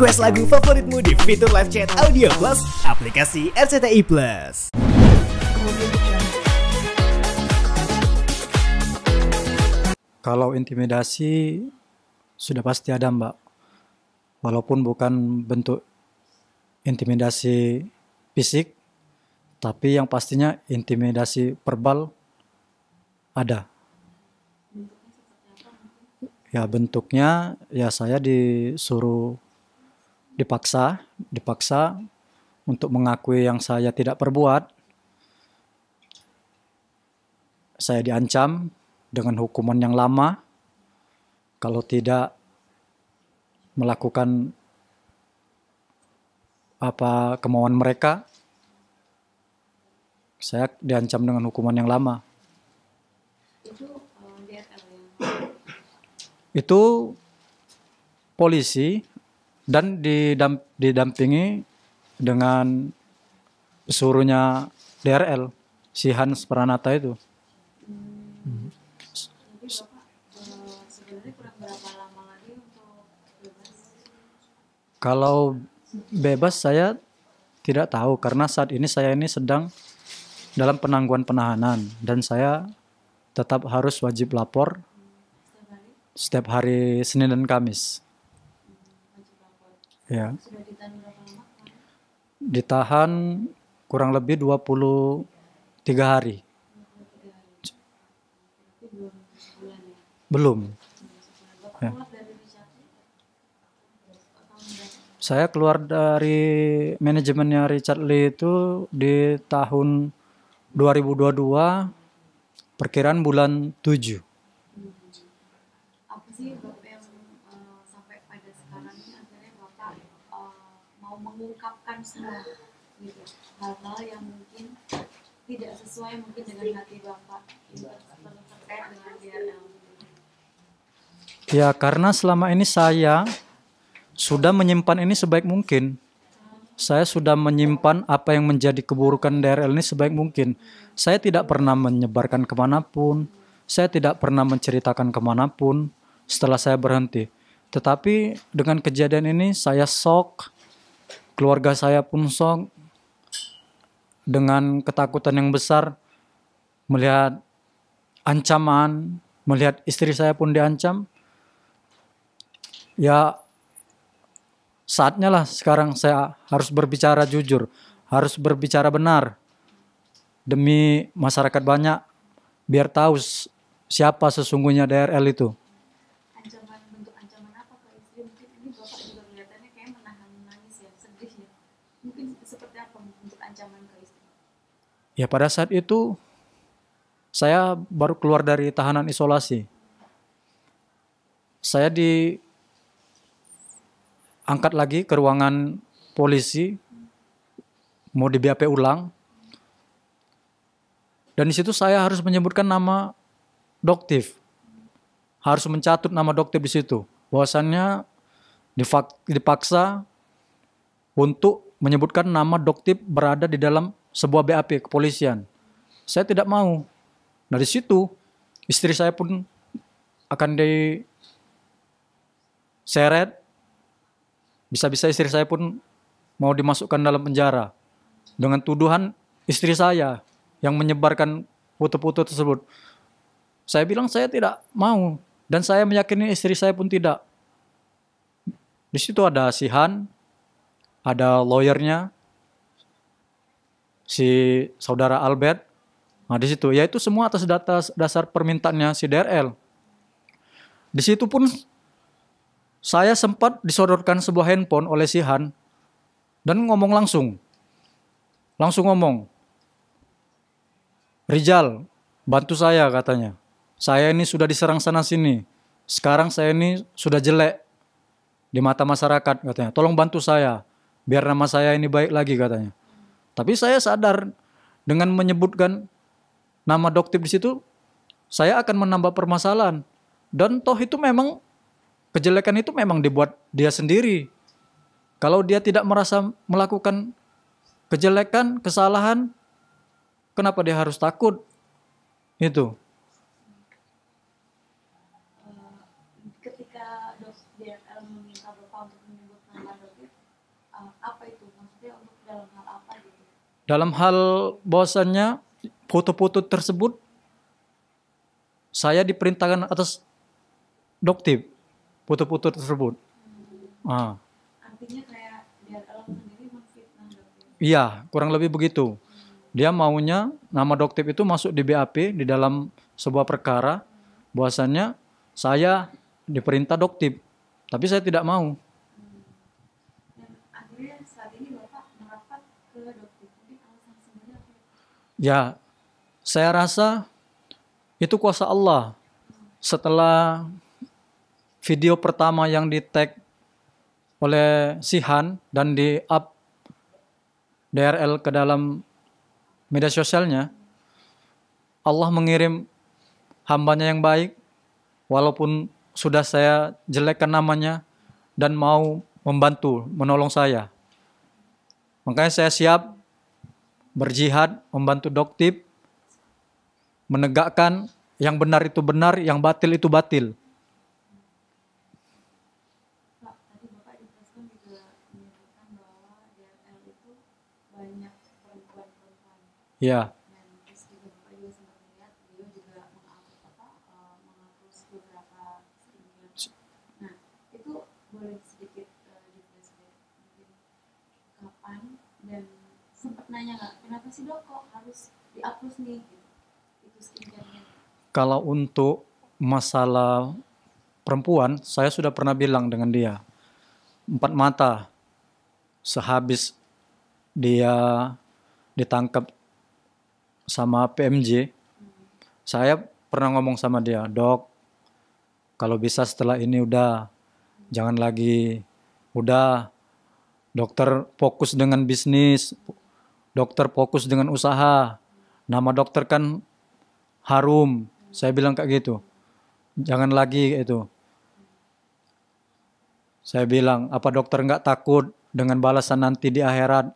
Request lagu favoritmu di fitur live chat Audio Plus aplikasi RCTI Plus. Kalau intimidasi sudah pasti ada, Mbak. Walaupun bukan bentuk intimidasi fisik, tapi yang pastinya intimidasi verbal ada. Ya bentuknya ya saya disuruh dipaksa untuk mengakui yang saya tidak perbuat. Saya diancam dengan hukuman yang lama kalau tidak melakukan apa kemauan mereka. Saya diancam dengan hukuman yang lama. Itu polisi dan didampingi dengan pesuruhnya DRL, si Hans Pranata itu. Sebenarnya kurang berapa lama lagi untuk bebas? Kalau bebas saya tidak tahu karena saat ini saya sedang dalam penangguhan penahanan dan saya tetap harus wajib lapor setiap hari Senin dan Kamis. Wajib lapor. Ya. Sudah ditahan berapa lama? Ditahan kurang lebih 23 hari. 23 hari. Tapi belum sebulan ya? Belum. Bapak Ya. keluar dari Richard atau enggak? Saya keluar dari manajemennya Richard Lee itu di tahun 2022, perkiraan bulan 7. Apa sih Bapak yang sampai pada sekarang ini akhirnya Bapak mau mengungkapkan semua gitu, hal-hal yang mungkin tidak sesuai mungkin dengan hati Bapak terkait dengan DRL? Ya karena selama ini saya sudah menyimpan ini sebaik mungkin. Saya sudah menyimpan apa yang menjadi keburukan DRL ini sebaik mungkin. Saya tidak pernah menyebarkan kemanapun. Saya tidak pernah menceritakan kemanapun setelah saya berhenti. Tetapi dengan kejadian ini saya shock. Keluarga saya pun shock. Dengan ketakutan yang besar. Melihat ancaman. Melihat istri saya pun diancam. Ya saatnya lah sekarang saya harus berbicara jujur, harus berbicara benar demi masyarakat banyak biar tahu siapa sesungguhnya DRL itu. Bentuk ancaman apa ke istri? Mungkin ini Bapak juga kelihatannya kayak menahan nangis ya, sedih ya. Mungkin seperti apa bentuk ancaman ke istri? Ya pada saat itu saya baru keluar dari tahanan isolasi. Saya diangkat lagi ke ruangan polisi, mau di BAP ulang. Dan di situ saya harus menyebutkan nama Doktif. Harus mencatut nama Doktif di situ. Bahwasannya dipaksa untuk menyebutkan nama Doktif berada di dalam sebuah BAP kepolisian. Saya tidak mau. Nah di situ istri saya pun akan diseret. Bisa-bisa istri saya pun mau dimasukkan dalam penjara dengan tuduhan istri saya yang menyebarkan foto-foto tersebut. Saya bilang saya tidak mau dan saya meyakini istri saya pun tidak. Di situ ada si Han, ada lawyernya, si saudara Albert. Nah di situ yaitu semua atas dasar permintaannya si DRL. Di situ pun saya sempat disodorkan sebuah handphone oleh si Han dan ngomong langsung ngomong, Rizal, bantu saya katanya. Saya ini sudah diserang sana sini. Sekarang saya ini sudah jelek di mata masyarakat katanya. Tolong bantu saya biar nama saya ini baik lagi katanya. Tapi saya sadar dengan menyebutkan nama Doktif di situ, saya akan menambah permasalahan. Dan toh itu memang kejelekan itu memang dibuat dia sendiri. Kalau dia tidak merasa melakukan kejelekan, kesalahan, kenapa dia harus takut? Itu. Ketika DRL meminta Bapak untuk menyebut nama Doktif, apa itu? Maksudnya untuk dalam hal apa gitu? Dalam hal bahwasannya foto-foto tersebut saya diperintahkan atas Doktip, foto-foto tersebut. Artinya kayak DRL sendiri memfitnah Doktip. Iya, kurang lebih begitu. Dia maunya nama Doktip itu masuk di BAP di dalam sebuah perkara, bahwasannya saya diperintah Doktip, tapi saya tidak mau. Dan akhirnya saat ini Bapak merapat ke Doktip. Mungkin alasan sebenarnya apa? Ya, saya rasa itu kuasa Allah. Setelah video pertama yang di-tag oleh Sihan dan di-up DRL ke dalam media sosialnya, Allah mengirim hambanya yang baik, walaupun sudah saya jelekkan namanya, dan mau membantu, menolong saya. Makanya saya siap berjihad, membantu Doktip, menegakkan yang benar itu benar, yang batil itu batil. Pak, tadi Bapak dijelaskan juga menyebutkan bahwa DRL itu banyak perempuan-perempuan. Ya, Dan terus juga Bapak juga sempat melihat beliau juga menghapus beberapa skincare. Nah, itu boleh sedikit di flashback mungkin kapan dan sempat nanya nggak kenapa sih Dok kok harus dihapus nih gitu. Itu skincare-nya. kalau untuk masalah perempuan, saya sudah pernah bilang dengan dia, 4 mata sehabis dia ditangkap sama PMJ, saya pernah ngomong sama dia, Dok, kalau bisa setelah ini udah, jangan lagi, udah, dokter fokus dengan bisnis, dokter fokus dengan usaha, nama dokter kan harum, saya bilang kayak gitu, jangan lagi itu. Saya bilang, apa dokter nggak takut dengan balasan nanti di akhirat?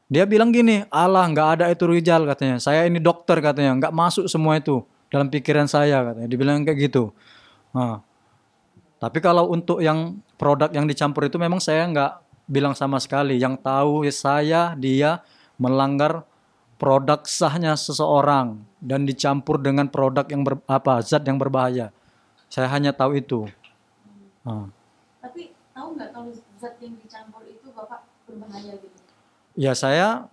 Dia bilang gini, Allah nggak ada itu Rijal katanya. Saya ini dokter katanya, nggak masuk semua itu dalam pikiran saya katanya. Dibilang kayak gitu. Nah, tapi kalau untuk yang produk yang dicampur itu memang saya nggak bilang sama sekali. Yang tahu ya saya dia melanggar produk sahnya seseorang dan dicampur dengan produk yang zat yang berbahaya. Saya hanya tahu itu. Nah. Tapi tahu nggak kalau zat yang dicampur itu Bapak berbahaya gitu? Ya saya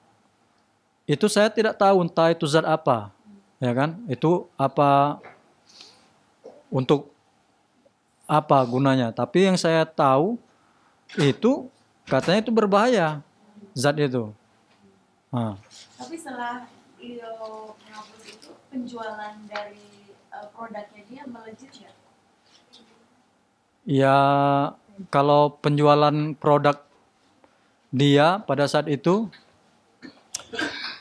tidak tahu entah itu zat apa, ya kan? Itu apa untuk apa gunanya? Tapi yang saya tahu itu katanya itu berbahaya zat itu. Nah. Tapi setelah beliau menghapus itu penjualan dari produknya dia melejit ya? Ya kalau penjualan produk dia pada saat itu,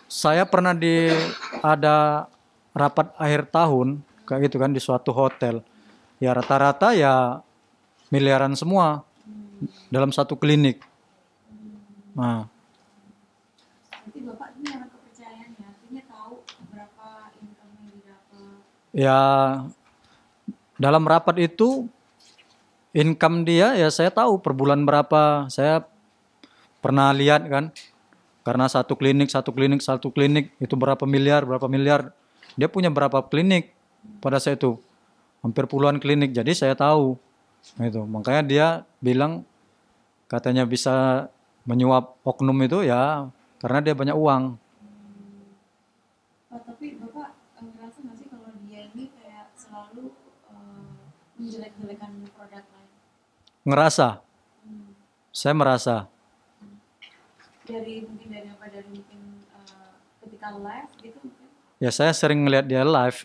saya pernah ada rapat akhir tahun kayak gitu kan di suatu hotel. Ya rata-rata ya miliaran semua dalam satu klinik. Nah. Berarti Bapak ini orang kepercayaan ya, artinya tahu berapa income yang didapat. Ya dalam rapat itu income dia ya saya tahu per bulan berapa. Saya pernah lihat kan, karena satu klinik itu berapa miliar. Dia punya berapa klinik pada saat itu, hampir puluhan klinik. Jadi saya tahu itu. Makanya dia bilang katanya bisa menyuap oknum itu ya karena dia banyak uang. Tapi Bapak ngerasa nggak sih kalau dia ini kayak selalu menjelek-jelekan produk lain? Ngerasa, saya merasa. Dari mungkin ketika live gitu mungkin? Ya saya sering ngeliat dia live,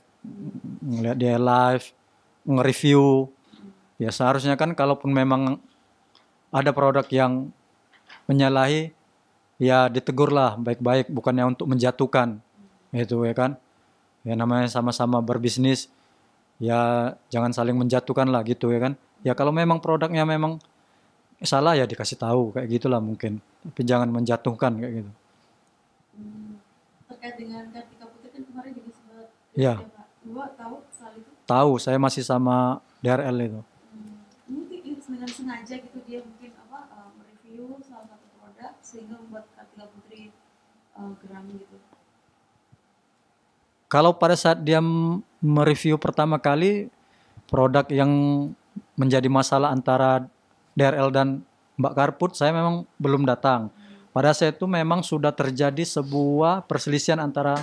nge-review. Ya seharusnya kan kalaupun memang ada produk yang menyalahi, ya ditegurlah baik-baik, bukannya untuk menjatuhkan. Itu ya kan. Ya namanya sama-sama berbisnis, ya jangan saling menjatuhkan lah gitu ya kan. Ya kalau memang produknya memang salah ya dikasih tahu kayak gitulah mungkin. Tapi jangan menjatuhkan kayak gitu. Terkait dengan Kartika Putri kan kemarin juga sempat Ya. Bapak tahu soal itu? Tahu, saya masih sama DRL itu. Mungkin dengan sengaja gitu dia mungkin mereview salah satu produk produk sehingga membuat Kartika Putri geram gitu? Kalau pada saat dia mereview pertama kali produk yang menjadi masalah antara DRL dan Mbak Karput, saya memang belum datang. Pada saat itu memang sudah terjadi sebuah perselisihan antara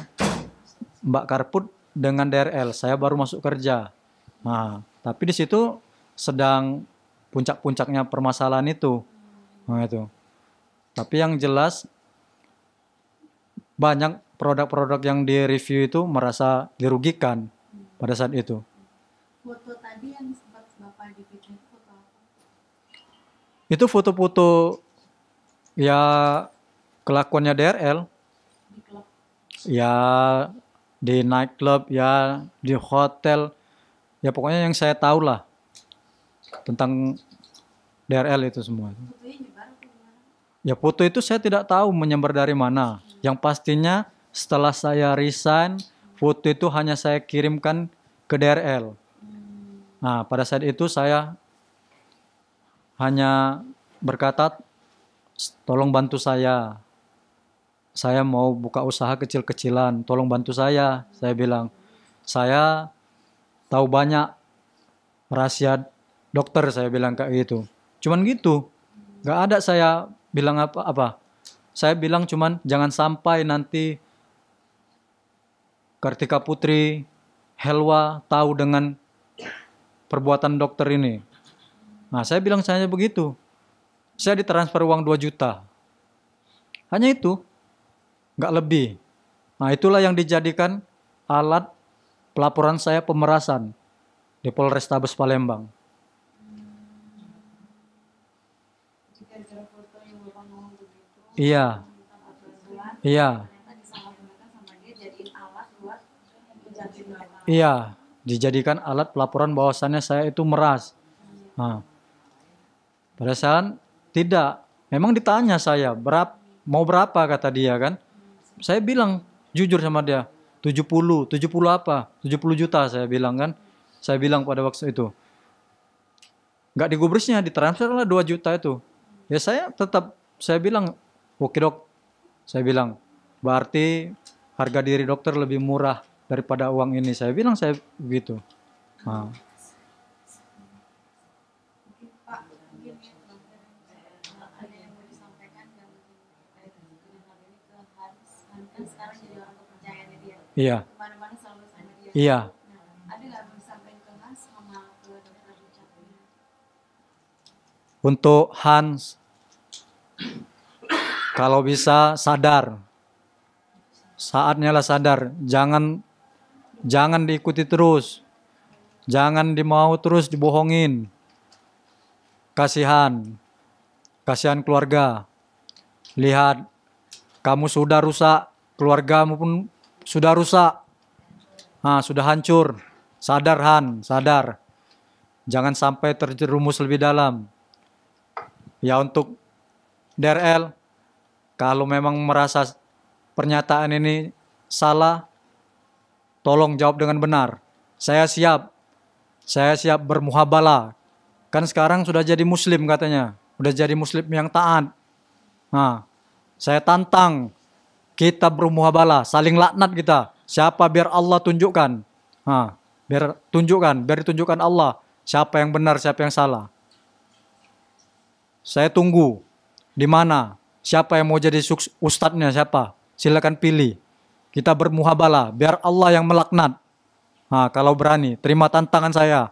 Mbak Karput dengan DRL. Saya baru masuk kerja. Nah, tapi di situ sedang puncak-puncaknya permasalahan itu. Nah, itu. Tapi yang jelas banyak produk-produk yang direview itu merasa dirugikan pada saat itu. Foto tadi yang sempat Bapak di video itu foto apa? Itu foto-foto ya kelakuannya DRL, Di klub. ya di nightclub, ya di hotel, ya pokoknya yang saya tahu lah tentang DRL itu semua. Fotonya nyebar atau gimana? Ya foto itu saya tidak tahu menyebar dari mana. Yang pastinya setelah saya resign, foto itu hanya saya kirimkan ke DRL. Nah, pada saat itu saya hanya berkata, tolong bantu saya. Saya mau buka usaha kecil-kecilan, tolong bantu saya. Saya bilang, saya tahu banyak rahasia dokter, saya bilang kayak gitu. Cuman gitu, nggak ada saya bilang apa-apa. Saya bilang cuman jangan sampai nanti Kartika Putri, Helwa tahu dengan perbuatan dokter ini. Nah, saya bilang saya begitu. Saya ditransfer uang 2 juta. Hanya itu. Nggak lebih. Nah, itulah yang dijadikan alat pelaporan saya pemerasan di Polrestabes Palembang. Jika ada foto yang Bapak ngomong begitu, Iya, minta bantuan, iya, ternyata disalahgunakan sama dia jadiin alat buat menjatuhin Bapak. iya. Dijadikan alat pelaporan bahwasannya saya itu meras. Nah, pada saat tidak. Memang ditanya saya, mau berapa kata dia kan. Saya bilang jujur sama dia, 70 apa? 70 juta saya bilang kan. Saya bilang pada waktu itu. Nggak digubrisnya, ditransfer lah 2 juta itu. Ya saya tetap, saya bilang, oke dok. Saya bilang, berarti harga diri dokter lebih murah daripada uang ini. Saya bilang saya begitu. Nah. Mungkin Pak, mungkin ya dokter ada yang mau disampaikan yang terkait dengan hal ini ke Hans. Hans kan sekarang jadi orang kepercayaannya dia. Iya, Kemana-mana selalu sama dia. iya. Nah, ada nggak mau disampaikan ke Hans sama ke dokter Richard? Untuk Hans, kalau bisa sadar. Saatnya lah sadar. Jangan diikuti terus. Jangan dimau terus dibohongin. Kasihan keluarga. Lihat, kamu sudah rusak, keluargamu pun sudah rusak. Nah, sudah hancur. Sadar Han, sadar. Jangan sampai terjerumus lebih dalam. Ya untuk DRL, kalau memang merasa pernyataan ini salah, tolong jawab dengan benar. Saya siap bermuhabalah. Kan sekarang sudah jadi muslim katanya. Sudah jadi muslim yang taat. Nah, saya tantang kita bermuhabalah, saling laknat kita. Siapa biar Allah tunjukkan. Nah, biar ditunjukkan Allah. Siapa yang benar, siapa yang salah. Saya tunggu. Di mana? Siapa yang mau jadi ustadznya, siapa? Silakan pilih. Kita bermuhabalah, biar Allah yang melaknat. Nah, kalau berani, terima tantangan saya.